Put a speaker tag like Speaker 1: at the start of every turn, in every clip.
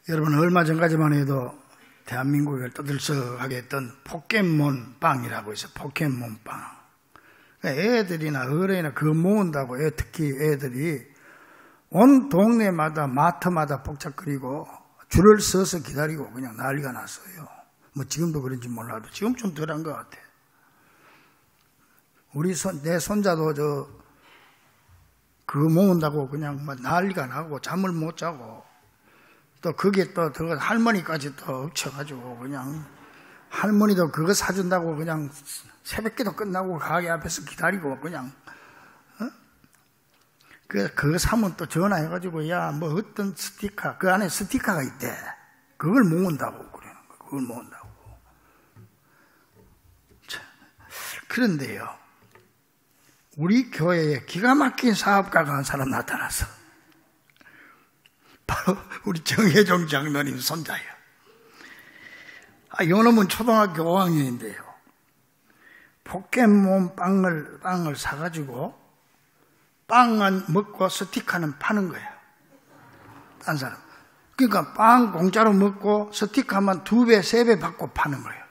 Speaker 1: 여러분, 얼마 전까지만 해도 대한민국을 떠들썩하게 했던 포켓몬빵이라고 해서 포켓몬빵. 애들이나 어른이나 그거 모은다고 특히 애들이 온 동네마다 마트마다 복잡거리고 줄을 서서 기다리고 그냥 난리가 났어요. 뭐 지금도 그런지 몰라도 지금 좀 덜한 것 같아. 내 손자도 그거 모은다고 그냥 막 난리가 나고 잠을 못 자고 또 그게 또 할머니까지 또 엎쳐가지고 그냥 할머니도 그거 사준다고 그냥 새벽기도 끝나고 가게 앞에서 기다리고 그냥 그거 사면 또 전화해가지고 야 뭐 어떤 스티커 그 안에 스티커가 있대. 그걸 모은다고 그러는 거야. 그걸 모은다고. 그런데요, 우리 교회에 기가 막힌 사업가가 한 사람 나타났어. 바로 우리 정혜종 장로님 손자예요. 요놈은 초등학교 5학년인데요. 포켓몬 빵을 사가지고 빵만 먹고 스티커는 파는 거예요. 딴 사람. 그러니까 빵 공짜로 먹고 스티커만 2배, 3배 받고 파는 거예요.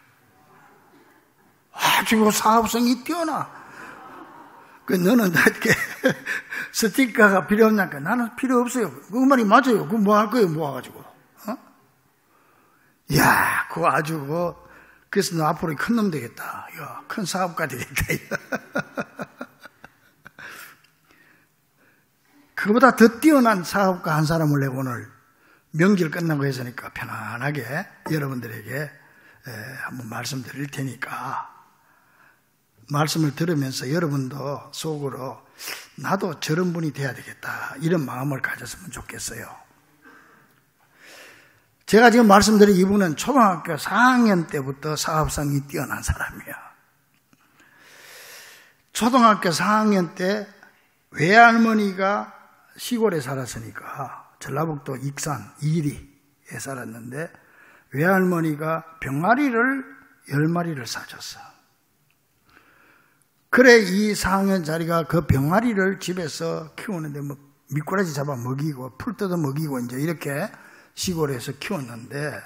Speaker 1: 아주 사업성이 뛰어나. 너는 이렇게 스티커가 필요 없냐니까 나는 필요 없어요. 그 말이 맞아요. 그거 뭐 할 거예요, 모아가지고. 야, 그거 아주, 그래서 너 앞으로 큰 놈 되겠다. 야, 큰 사업가 되겠다. 그보다 더 뛰어난 사업가 한 사람을 내가 오늘 명절 끝나고 했으니까 편안하게 여러분들에게 한번 말씀드릴 테니까 말씀을 들으면서 여러분도 속으로 나도 저런 분이 돼야 되겠다 이런 마음을 가졌으면 좋겠어요. 제가 지금 말씀드린 이분은 초등학교 4학년 때부터 사업성이 뛰어난 사람이에요. 초등학교 4학년 때 외할머니가 시골에 살았으니까 전라북도 익산 이리에 살았는데 외할머니가 병아리를 10마리를 사줬어. 그래 이 4학년짜리가 그 병아리를 집에서 키우는데 뭐 미꾸라지 잡아 먹이고 풀 뜯어 먹이고 이제 이렇게 시골에서 키웠는데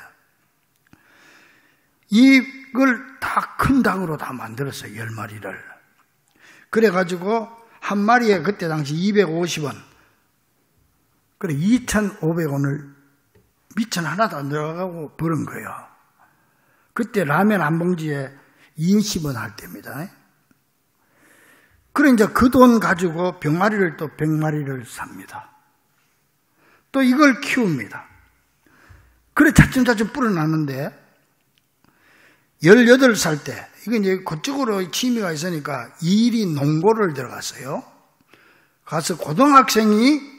Speaker 1: 이걸 다 큰 닭으로 다 만들었어요. 10마리를. 그래가지고 한 마리에 그때 당시 250원. 그래 2,500원을 미천 하나도 안 들어가고 버는 거예요. 그때 라면 한 봉지에 20원 할 때입니다. 그래 이제 그 돈 가지고 병아리를 또 100마리를 삽니다. 또 이걸 키웁니다. 그래 차츰차츰 불어났는데 18살 때 이게 이제 그쪽으로 취미가 있으니까 일이 농고를 들어갔어요. 가서 고등학생이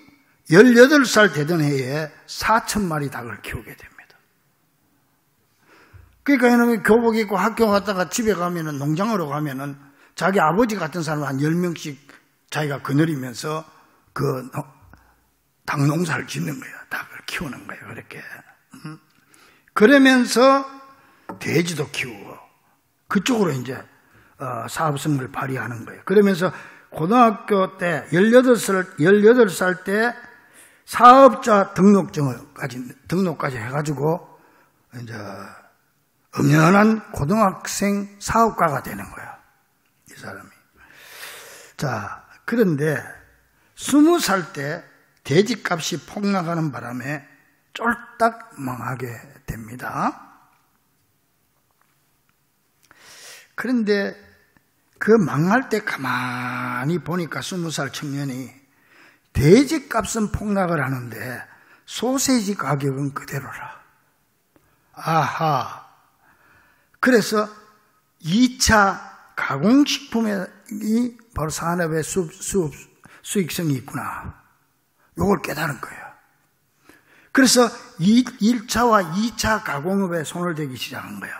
Speaker 1: 18살 되던 해에 4,000마리 닭을 키우게 됩니다. 그러니까 이놈이 교복 입고 학교 갔다가 집에 가면은 농장으로 가면은 자기 아버지 같은 사람 한 10명씩 자기가 거느리면서 그 닭 농사를 짓는 거예요. 닭을 키우는 거예요. 그렇게. 그러면서 돼지도 키우고 그쪽으로 이제 사업성을 발휘하는 거예요. 그러면서 고등학교 때 18살 때 사업자 등록까지 해가지고 이제 엄연한 고등학생 사업가가 되는 거예요. 이 사람이. 자, 그런데 20살 때 돼지값이 폭락하는 바람에 쫄딱 망하게 됩니다. 그런데 그 망할 때 가만히 보니까 20살 청년이 돼지값은 폭락을 하는데 소세지 가격은 그대로라. 아하. 그래서 2차 가공식품이 바로 산업의 수익성이 있구나. 이걸 깨달은 거예요. 그래서 1차와 2차 가공업에 손을 대기 시작한 거예요.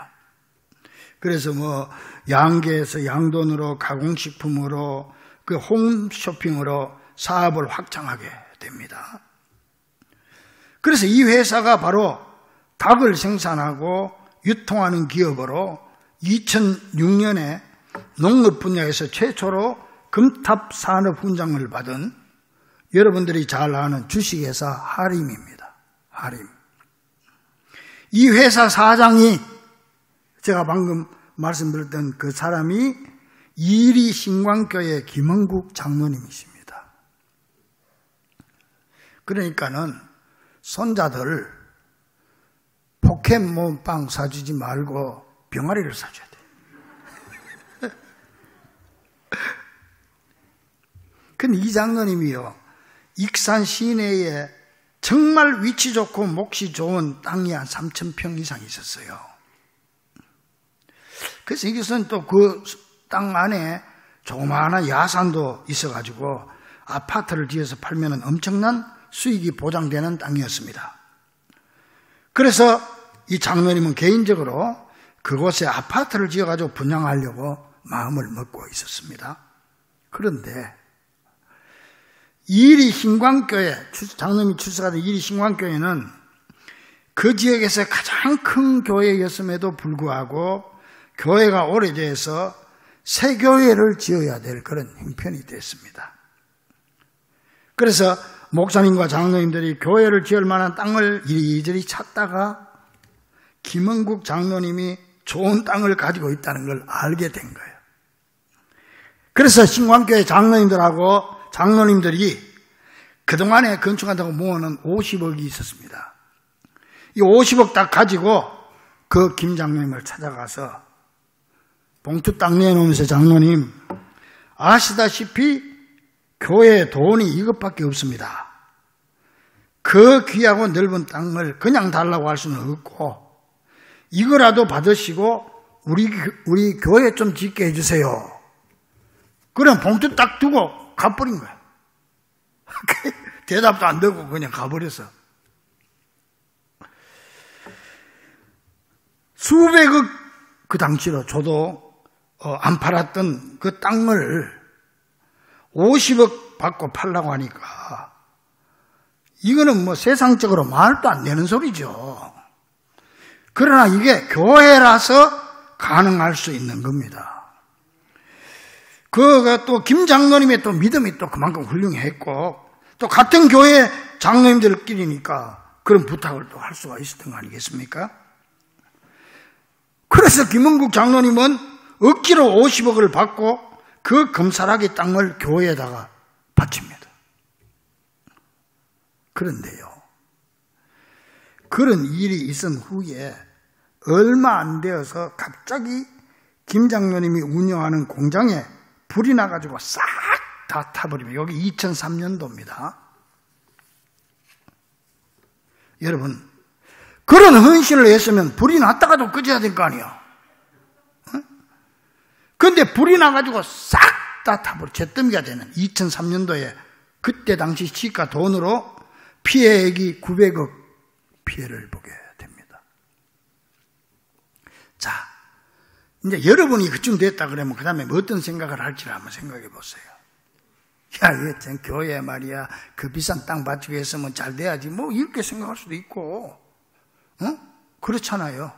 Speaker 1: 그래서 뭐 양계에서 양돈으로 가공식품으로 그 홈쇼핑으로 사업을 확장하게 됩니다. 그래서 이 회사가 바로 닭을 생산하고 유통하는 기업으로 2006년에 농업 분야에서 최초로 금탑 산업 훈장을 받은 여러분들이 잘 아는 주식회사 하림입니다. 하림. 이 회사 사장이 제가 방금 말씀드렸던 그 사람이 이리 신광교회 김원국 장로님이십니다. 그러니까는 손자들 포켓몬빵 사주지 말고 병아리를 사줘야 돼. 근데 이 장로님이요, 익산 시내에 정말 위치 좋고 몫이 좋은 땅이 한 3,000평 이상 있었어요. 그래서 이것은 또 그 땅 안에 조그마한 야산도 있어가지고 아파트를 지어서 팔면 엄청난 수익이 보장되는 땅이었습니다. 그래서 이 장로님은 개인적으로 그곳에 아파트를 지어가지고 분양하려고 마음을 먹고 있었습니다. 그런데 이리 신광교회, 장로님이 출석하던 이리 신광교회는 그 지역에서 가장 큰 교회였음에도 불구하고 교회가 오래돼서 새 교회를 지어야 될 그런 형편이 됐습니다. 그래서 목사님과 장로님들이 교회를 지을 만한 땅을 이리저리 찾다가 김원국 장로님이 좋은 땅을 가지고 있다는 걸 알게 된 거예요. 그래서 신광교회 장로님들이 그동안에 건축한다고 모아놓은 50억이 있었습니다. 이 50억 딱 가지고 그 김 장로님을 찾아가서 봉투 딱 내놓으면서, 장로님, 아시다시피 교회에 돈이 이것밖에 없습니다. 그 귀하고 넓은 땅을 그냥 달라고 할 수는 없고 이거라도 받으시고 우리 교회 좀 짓게 해주세요. 그럼 봉투 딱 두고 가버린 거야. 대답도 안 되고 그냥 가버렸어. 수백억 그 당시로 저도 안 팔았던 그 땅을 50억 받고 팔라고 하니까 이거는 뭐 세상적으로 말도 안 되는 소리죠. 그러나 이게 교회라서 가능할 수 있는 겁니다. 그가 또 김 장로님의 또 믿음이 또 그만큼 훌륭했고 또 같은 교회 장로님들끼리니까 그런 부탁을 또 할 수가 있었던 거 아니겠습니까? 그래서 김원국 장로님은 억지로 50억을 받고 그 금사라기 땅을 교회에다가 바칩니다. 그런데요, 그런 일이 있은 후에 얼마 안 되어서 갑자기 김 장로님이 운영하는 공장에 불이 나가지고 싹 다 타버리면, 여기 2003년도입니다. 여러분, 그런 헌신을 했으면 불이 났다가도 꺼져야 될 거 아니에요. 그런데 불이 나가지고 싹 다 타버려 잿더미가 되는 2003년도에 그때 당시 시가 돈으로 피해액이 900억 피해를 보게 됩니다. 자, 이제 여러분이 그쯤 됐다 그러면 그 다음에 어떤 생각을 할지를 한번 생각해 보세요. 야, 이거 참 교회 말이야, 그 비싼 땅 바치고 했으면 잘 돼야지, 뭐 이렇게 생각할 수도 있고, 그렇잖아요.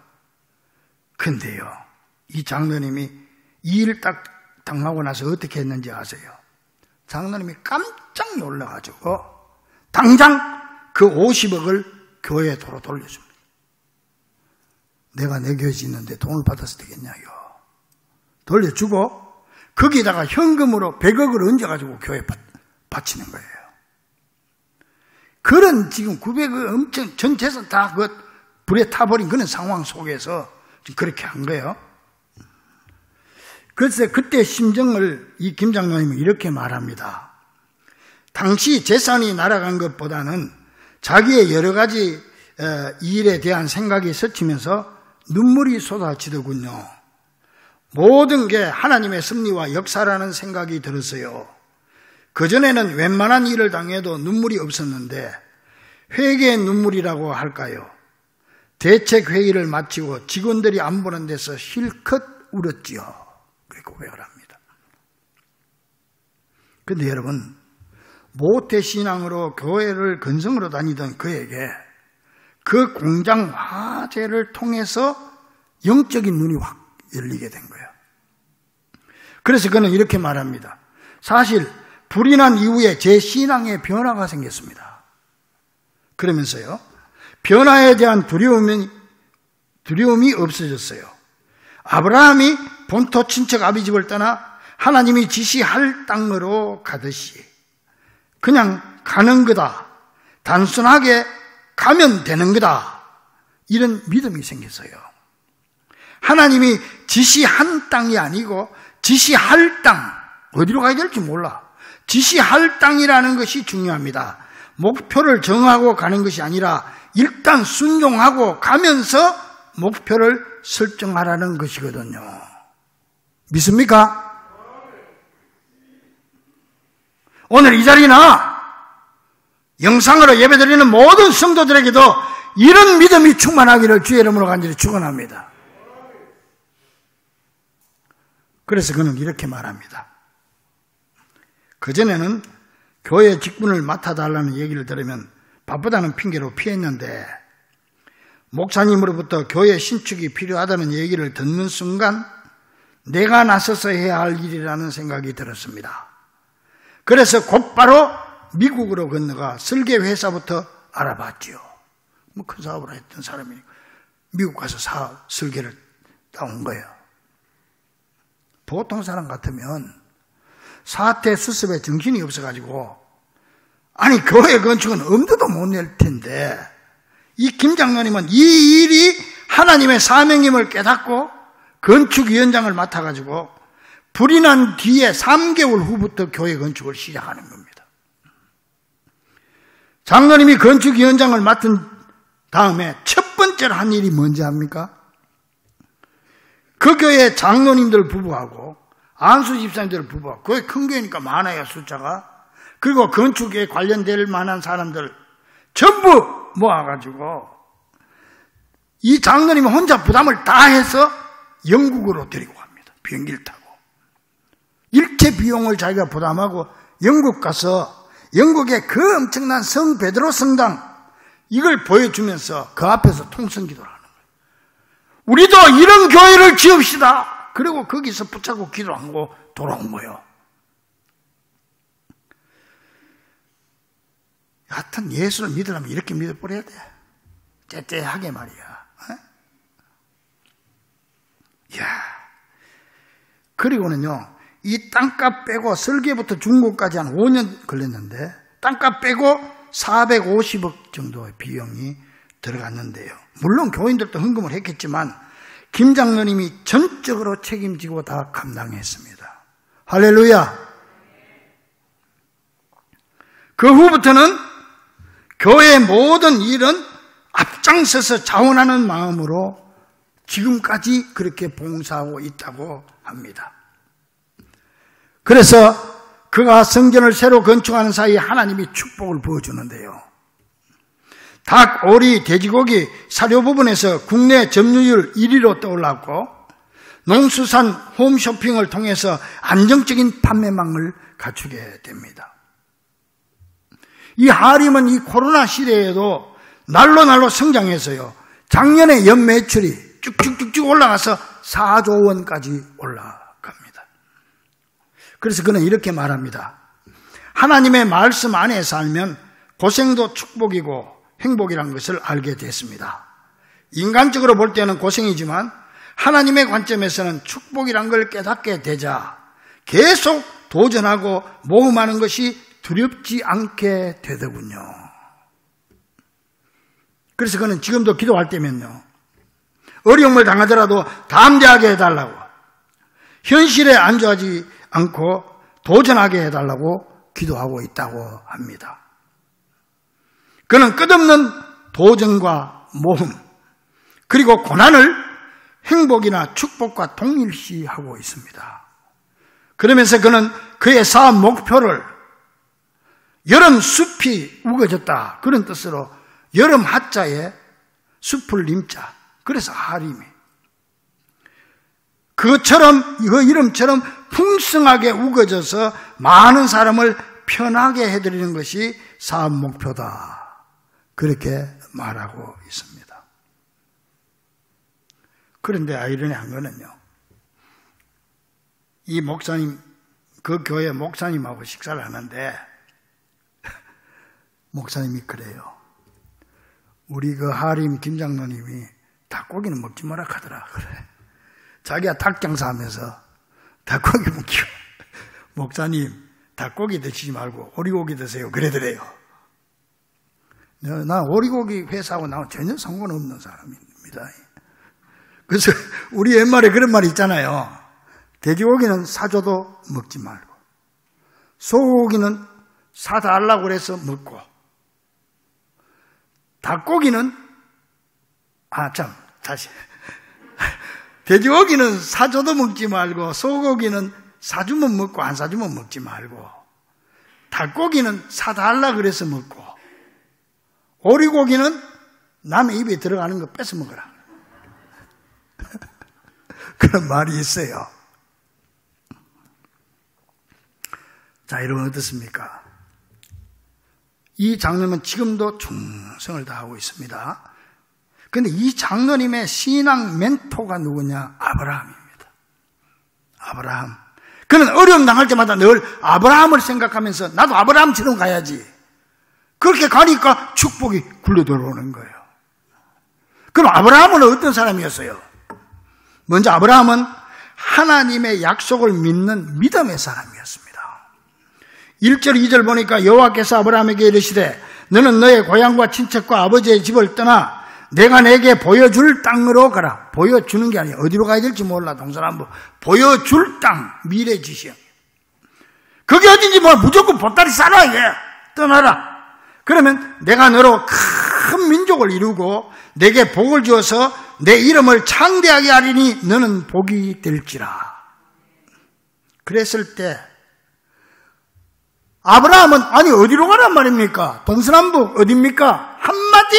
Speaker 1: 근데요, 이 장로님이 이 일 딱 당하고 나서 어떻게 했는지 아세요? 장로님이 깜짝 놀라가지고 당장 그 50억을 교회에 도로 돌려줍니다. 내가 내 교회 짓는데 돈을 받아서 되겠냐요. 돌려주고 거기다가 현금으로 100억을 얹어가지고 교회에 바치는 거예요. 그런 지금 900억 엄청 전 재산 다 그 불에 타버린 그런 상황 속에서 지금 그렇게 한 거예요. 그래서 그때 심정을 이 김 장로님은 이렇게 말합니다. 당시 재산이 날아간 것보다는 자기의 여러 가지 일에 대한 생각이 스치면서 눈물이 쏟아지더군요. 모든 게 하나님의 섭리와 역사라는 생각이 들었어요. 그전에는 웬만한 일을 당해도 눈물이 없었는데 회개의 눈물이라고 할까요? 대책 회의를 마치고 직원들이 안 보는 데서 실컷 울었지요. 그렇게 고백을 합니다. 그런데 여러분, 모태신앙으로 교회를 근성으로 다니던 그에게 그 공장 화재를 통해서 영적인 눈이 확 열리게 된 거예요. 그래서 그는 이렇게 말합니다. 사실 불이 난 이후에 제 신앙에 변화가 생겼습니다. 그러면서요, 변화에 대한 두려움이 두려움이 없어졌어요. 아브라함이 본토 친척 아비집을 떠나 하나님이 지시할 땅으로 가듯이 그냥 가는 거다. 단순하게 가면 되는 거다. 이런 믿음이 생겼어요. 하나님이 지시한 땅이 아니고 지시할 땅, 어디로 가야 될지 몰라. 지시할 땅이라는 것이 중요합니다. 목표를 정하고 가는 것이 아니라 일단 순종하고 가면서 목표를 설정하라는 것이거든요. 믿습니까? 오늘 이 자리나 영상으로 예배드리는 모든 성도들에게도 이런 믿음이 충만하기를 주의 이름으로 간절히 축원합니다. 그래서 그는 이렇게 말합니다. 그전에는 교회 직분을 맡아달라는 얘기를 들으면 바쁘다는 핑계로 피했는데 목사님으로부터 교회 신축이 필요하다는 얘기를 듣는 순간 내가 나서서 해야 할 일이라는 생각이 들었습니다. 그래서 곧바로 미국으로 건너가 설계회사부터 알아봤지요. 뭐 큰 사업을 했던 사람이 미국 가서 설계를 따온 거예요. 보통 사람 같으면 사태 수습에 정신이 없어가지고 아니 교회 건축은 엄두도 못 낼 텐데 이 김 장로님은 이 일이 하나님의 사명임을 깨닫고 건축위원장을 맡아가지고 불이 난 뒤에 3개월 후부터 교회 건축을 시작하는 겁니다. 장로님이 건축위원장을 맡은 다음에 첫 번째로 한 일이 뭔지 압니까? 그 교회 장로님들 부부하고 안수 집사님들 부부하고 거의 큰 교회니까 많아요 숫자가. 그리고 건축에 관련될 만한 사람들 전부 모아가지고 이 장로님이 혼자 부담을 다 해서 영국으로 데리고 갑니다. 비행기를 타고. 일체 비용을 자기가 부담하고 영국 가서 영국의 그 엄청난 성 베드로 성당 이걸 보여주면서 그 앞에서 통성기도를 하는 거예요. 우리도 이런 교회를 지읍시다. 그리고 거기서 붙잡고 기도하고 돌아온 거예요. 하여튼 예수를 믿으려면 이렇게 믿어버려야 돼. 째째하게 말이야. 이야. 그리고는요, 이 땅값 빼고 설계부터 준공까지 한 5년 걸렸는데, 땅값 빼고 450억 정도의 비용이 들어갔는데요. 물론 교인들도 헌금을 했겠지만, 김 장로님이 전적으로 책임지고 다 감당했습니다. 할렐루야! 그 후부터는 교회의 모든 일은 앞장서서 자원하는 마음으로 지금까지 그렇게 봉사하고 있다고 합니다. 그래서 그가 성전을 새로 건축하는 사이에 하나님이 축복을 부어주는데요. 닭, 오리, 돼지고기, 사료 부분에서 국내 점유율 1위로 떠올랐고 농수산 홈쇼핑을 통해서 안정적인 판매망을 갖추게 됩니다. 이 하림은 이 코로나 시대에도 날로 성장해서요. 작년에 연 매출이 쭉쭉쭉쭉 올라가서 4조 원까지 올라갑니다. 그래서 그는 이렇게 말합니다. 하나님의 말씀 안에 살면 고생도 축복이고 행복이란 것을 알게 됐습니다. 인간적으로 볼 때는 고생이지만 하나님의 관점에서는 축복이란 걸 깨닫게 되자 계속 도전하고 모험하는 것이 두렵지 않게 되더군요. 그래서 그는 지금도 기도할 때면요. 어려움을 당하더라도 담대하게 해달라고 현실에 안주하지 않고 도전하게 해달라고 기도하고 있다고 합니다. 그는 끝없는 도전과 모험 그리고 고난을 행복이나 축복과 동일시하고 있습니다. 그러면서 그는 그의 사업 목표를 여름 숲이 우거졌다 그런 뜻으로 여름 하자에 숲을 님자 그래서 하림이 그것처럼 그 이름처럼 풍성하게 우거져서 많은 사람을 편하게 해드리는 것이 사업 목표다 그렇게 말하고 있습니다. 그런데 아이러니한 거는요. 이 목사님 그 교회 목사님하고 식사를 하는데 목사님이 그래요. 우리 그 하림 김장로님이 다 닭고기는 먹지 마라 하더라. 그래. 자기가 닭 장사하면서 닭고기 먹기로. 목사님, 닭고기 드시지 말고 오리고기 드세요. 그러더래요. 난 오리고기 회사하고 나하고 전혀 상관없는 사람입니다. 그래서 우리 옛말에 그런 말이 있잖아요. 돼지고기는 사줘도 먹지 말고, 소고기는 사달라고 그래서 먹고, 닭고기는, 다시. 돼지고기는 사줘도 먹지 말고, 소고기는 사주면 먹고, 안 사주면 먹지 말고, 닭고기는 사달라고 그래서 먹고, 오리고기는 남의 입에 들어가는 거 뺏어 먹어라. 그런 말이 있어요. 자, 여러분 어떻습니까? 이 장로님은 지금도 충성을 다하고 있습니다. 그런데 이 장로님의 신앙 멘토가 누구냐? 아브라함입니다. 아브라함. 그는 어려움 당할 때마다 늘 아브라함을 생각하면서 나도 아브라함처럼 가야지. 그렇게 가니까 축복이 굴러 들어오는 거예요. 그럼 아브라함은 어떤 사람이었어요? 먼저 아브라함은 하나님의 약속을 믿는 믿음의 사람이었습니다. 1절 2절 보니까 여호와께서 아브라함에게 이르시되 너는 너의 고향과 친척과 아버지의 집을 떠나 내가 내게 보여줄 땅으로 가라. 보여주는 게 아니에요. 어디로 가야 될지 몰라. 동서남북. 보여줄 땅. 미래 지시형. 그게 어딘지 몰라. 무조건 보따리 싸라 이게. 떠나라. 그러면 내가 너로 큰 민족을 이루고 내게 복을 주어서 내 이름을 창대하게 하리니 너는 복이 될지라. 그랬을 때 아브라함은 아니 어디로 가란 말입니까? 동서남북 어딥니까? 한마디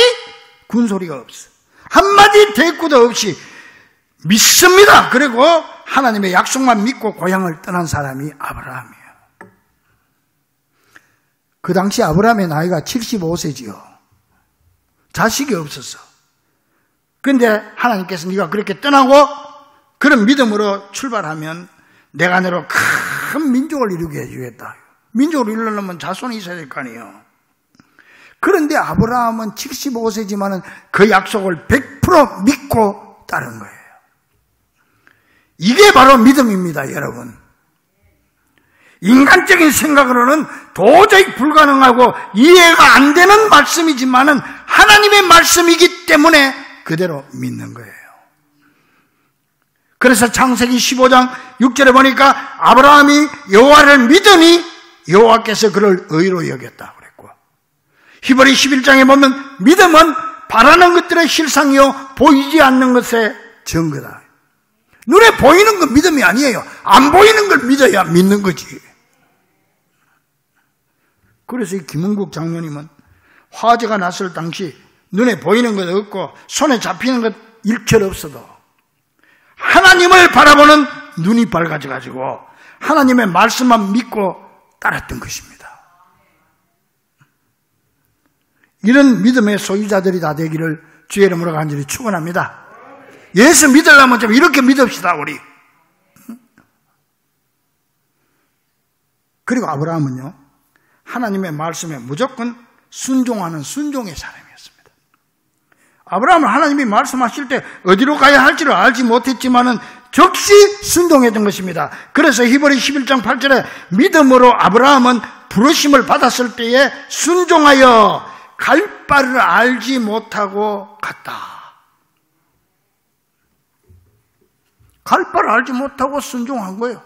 Speaker 1: 군소리가 없어. 한마디 대꾸도 없이 믿습니다. 그리고 하나님의 약속만 믿고 고향을 떠난 사람이 아브라함이에요. 그 당시 아브라함의 나이가 75세지요. 자식이 없었어. 그런데 하나님께서 네가 그렇게 떠나고 그런 믿음으로 출발하면 내가 너로 큰 민족을 이루게 해주겠다. 민족을 이루려면 자손이 있어야 될 거 아니에요. 그런데 아브라함은 75세지만은 그 약속을 100% 믿고 따른 거예요. 이게 바로 믿음입니다, 여러분. 인간적인 생각으로는 도저히 불가능하고 이해가 안 되는 말씀이지만은 하나님의 말씀이기 때문에 그대로 믿는 거예요. 그래서 창세기 15장 6절에 보니까 아브라함이 여호와를 믿으니 여호와께서 그를 의로 여겼다 그랬고, 히브리 11장에 보면 믿음은 바라는 것들의 실상이요 보이지 않는 것의 증거다. 눈에 보이는 건 믿음이 아니에요. 안 보이는 걸 믿어야 믿는 거지. 그래서 이 김은국 장로님은 화재가 났을 당시 눈에 보이는 것 없고 손에 잡히는 것 일철 없어도 하나님을 바라보는 눈이 밝아져가지고 하나님의 말씀만 믿고 따랐던 것입니다. 이런 믿음의 소유자들이 다 되기를 주의 이름으로 간절히 축원합니다. 예수 믿으려면 좀 이렇게 믿읍시다 우리. 그리고 아브라함은요 하나님의 말씀에 무조건 순종하는 순종의 사람이었습니다. 아브라함은 하나님이 말씀하실 때 어디로 가야 할지를 알지 못했지만은 즉시 순종했던 것입니다. 그래서 히브리 11장 8절에 믿음으로 아브라함은 부르심을 받았을 때에 순종하여 갈 바를 알지 못하고 갔다. 갈 바를 알지 못하고 순종한 거예요.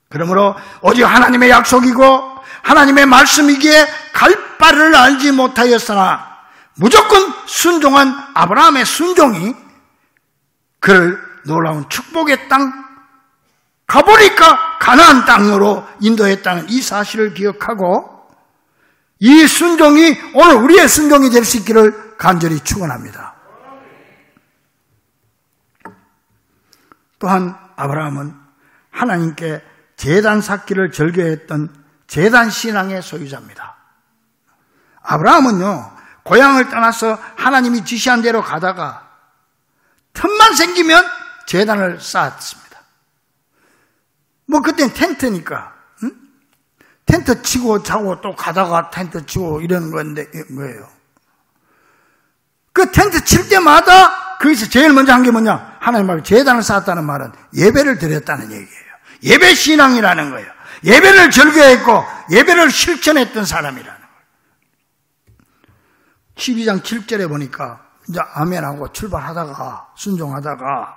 Speaker 1: 그러므로 오직 하나님의 약속이고 하나님의 말씀이기에 갈 바를 알지 못하였으나 무조건 순종한 아브라함의 순종이 그를 놀라운 축복의 땅 가보니까 가나안 땅으로 인도했다는 이 사실을 기억하고 이 순종이 오늘 우리의 순종이 될 수 있기를 간절히 축원합니다. 또한 아브라함은 하나님께 제단 쌓기를 절개했던 제단 신앙의 소유자입니다. 아브라함은요 고향을 떠나서 하나님이 지시한 대로 가다가 틈만 생기면 제단을 쌓았습니다. 뭐 그땐 텐트니까 텐트 치고 자고 또 가다가 텐트 치고 이러는 건데 거예요. 그 텐트 칠 때마다 거기서 제일 먼저 한 게 뭐냐? 하나님 앞에 제단을 쌓았다는 말은 예배를 드렸다는 얘기예요. 예배 신앙이라는 거예요. 예배를 절개했고 예배를 실천했던 사람이라는 거예요. 12장 7절에 보니까 이제 아멘하고 출발하다가 순종하다가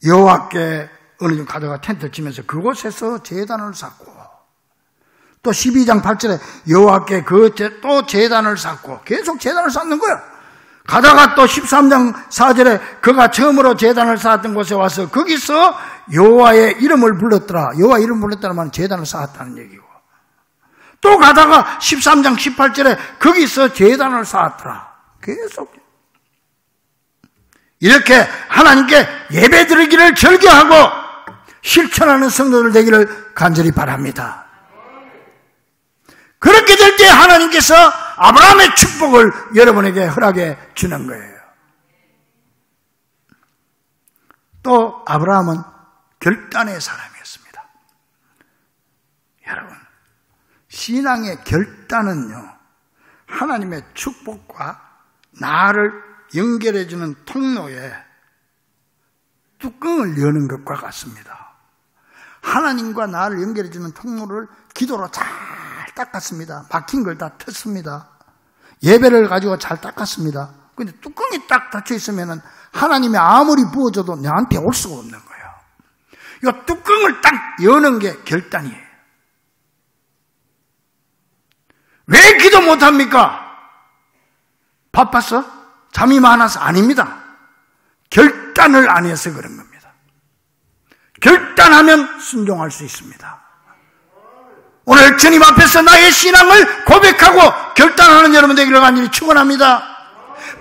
Speaker 1: 여호와께 어느 정 가다가 텐트 치면서 그곳에서 제단을 쌓고 또 12장 8절에 여호와께 또 제단을 쌓고 계속 제단을 쌓는 거야. 가다가 또 13장 4절에 그가 처음으로 제단을 쌓았던 곳에 와서 거기서 여호와의 이름을 불렀더라. 여호와 이름을 불렀다는 말은 제단을 쌓았다는 얘기고, 또 가다가 13장 18절에 거기서 제단을 쌓았더라. 계속 이렇게 하나님께 예배 드리기를 절개하고 실천하는 성도들 되기를 간절히 바랍니다. 그렇게 될 때 하나님께서 아브라함의 축복을 여러분에게 허락해 주는 거예요. 또 아브라함은 결단의 사람이었습니다. 여러분, 신앙의 결단은요, 하나님의 축복과 나를 연결해주는 통로에 뚜껑을 여는 것과 같습니다. 하나님과 나를 연결해주는 통로를 기도로 잘 닦았습니다. 막힌 걸 다 텄습니다. 예배를 가지고 잘 닦았습니다. 근데 뚜껑이 딱 닫혀 있으면은 하나님이 아무리 부어줘도 나한테 올 수가 없는 거예요. 이 뚜껑을 딱 여는 게 결단이에요. 왜 기도 못합니까? 바빴어? 잠이 많아서? 아닙니다. 결단을 안 해서 그런 겁니다. 결단하면 순종할 수 있습니다. 오늘 주님 앞에서 나의 신앙을 고백하고 결단하는 여러분 되기를 간절히 축원합니다.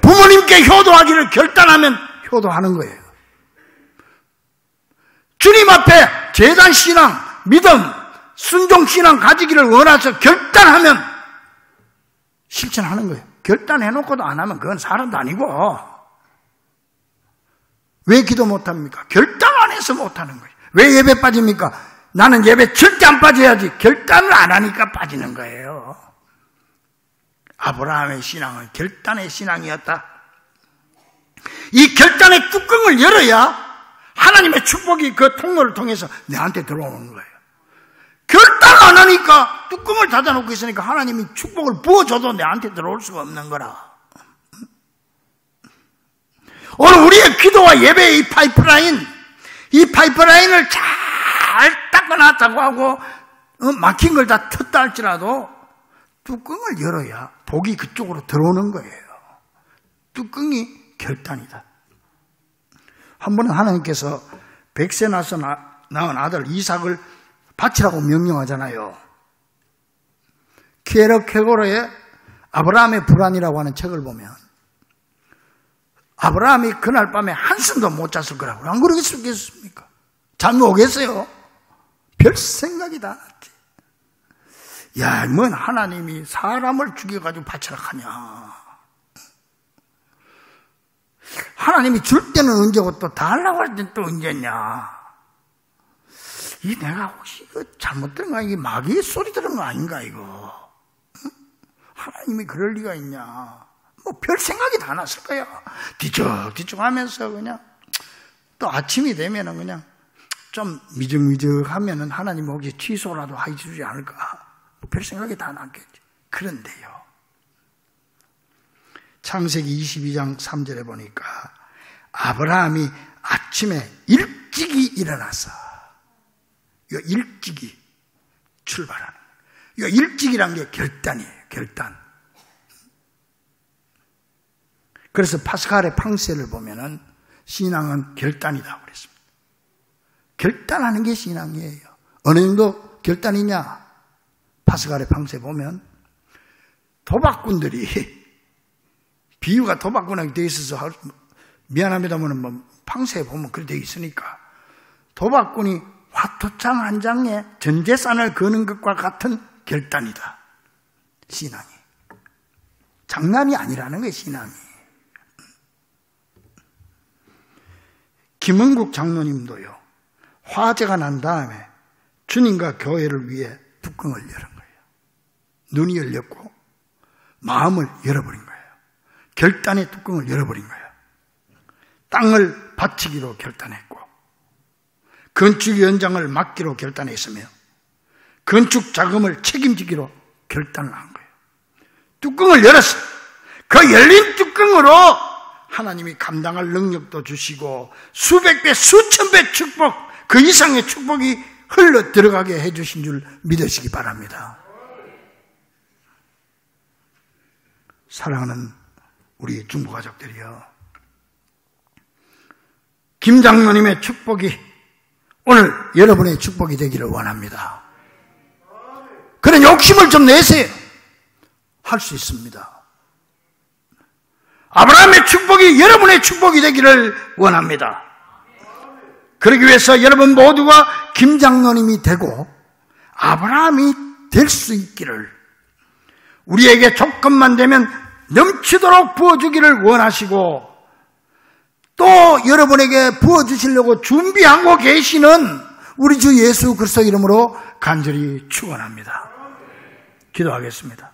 Speaker 1: 부모님께 효도하기를 결단하면 효도하는 거예요. 주님 앞에 제단 신앙, 믿음, 순종 신앙 가지기를 원해서 결단하면 실천하는 거예요. 결단해놓고도 안 하면 그건 사람도 아니고. 왜 기도 못합니까? 결단 안 해서 못하는 거예요. 왜 예배 빠집니까? 나는 예배 절대 안 빠져야지. 결단을 안 하니까 빠지는 거예요. 아브라함의 신앙은 결단의 신앙이었다. 이 결단의 뚜껑을 열어야 하나님의 축복이 그 통로를 통해서 내한테 들어오는 거예요. 결단 안 하니까 뚜껑을 닫아놓고 있으니까 하나님이 축복을 부어줘도 내한테 들어올 수가 없는 거라. 오늘 우리의 기도와 예배의 이 파이프라인을 잘 닦아놨다고 하고 막힌 걸 다 텄다 할지라도 뚜껑을 열어야 복이 그쪽으로 들어오는 거예요. 뚜껑이 결단이다. 한 번은 하나님께서 100세 나서 낳은 아들 이삭을 바치라고 명령하잖아요. 키에르케고르의 아브라함의 불안이라고 하는 책을 보면 아브라함이 그날 밤에 한숨도 못 잤을 거라고. 안 그러겠습니까? 잠이 오겠어요? 별 생각이 다 났지. 야, 뭔 하나님이 사람을 죽여가지고 바치라 하냐. 하나님이 줄 때는 언제고 또 달라고 할 때는 또 언제냐. 이 내가 혹시 이거 잘못 들은 거, 이게 마귀의 소리 들은 거 아닌가, 이거. 응? 하나님이 그럴 리가 있냐. 뭐 별 생각이 다 났을 거야. 뒤척뒤척 하면서 그냥 또 아침이 되면은 그냥 좀 미적미적 하면은 하나님 혹시 취소라도 해주지 않을까. 별 생각이 다 났겠지. 그런데요, 창세기 22장 3절에 보니까 아브라함이 아침에 일찍이 일어나서, 이 일찍이 출발하는, 이 일찍이란 게 결단이에요. 결단. 그래서 파스칼의 팡세를 보면은 신앙은 결단이다 그랬습니다. 결단하는 게 신앙이에요. 어느 정도 결단이냐? 파스칼의 팡세 보면 도박꾼들이, 비유가 도박꾼하게 되어 있어서 미안합니다만 뭐 팡세에 보면 그렇게 되어 있으니까, 도박꾼이 화토창 한 장에 전 재산을 거는 것과 같은 결단이다. 신앙이. 장난이 아니라는 거예요, 신앙이. 김은국 장로님도요, 화재가 난 다음에 주님과 교회를 위해 뚜껑을 열은 거예요. 눈이 열렸고 마음을 열어버린 거예요. 결단의 뚜껑을 열어버린 거예요. 땅을 바치기로 결단했고 건축 현장을 맡기로 결단했으며 건축 자금을 책임지기로 결단을 한 거예요. 뚜껑을 열었어요. 그 열린 뚜껑으로 하나님이 감당할 능력도 주시고 수백 배, 수천 배 축복, 그 이상의 축복이 흘러 들어가게 해주신 줄 믿으시기 바랍니다. 사랑하는 우리 중보 가족들이여, 김 장로님의 축복이 오늘 여러분의 축복이 되기를 원합니다. 그런 욕심을 좀 내세요. 할 수 있습니다. 아브라함의 축복이 여러분의 축복이 되기를 원합니다. 그러기 위해서 여러분 모두가 김 장로님이 되고 아브라함이 될 수 있기를, 우리에게 조건만 되면 넘치도록 부어주기를 원하시고 또 여러분에게 부어주시려고 준비하고 계시는 우리 주 예수 그리스도 이름으로 간절히 축원합니다. 기도하겠습니다.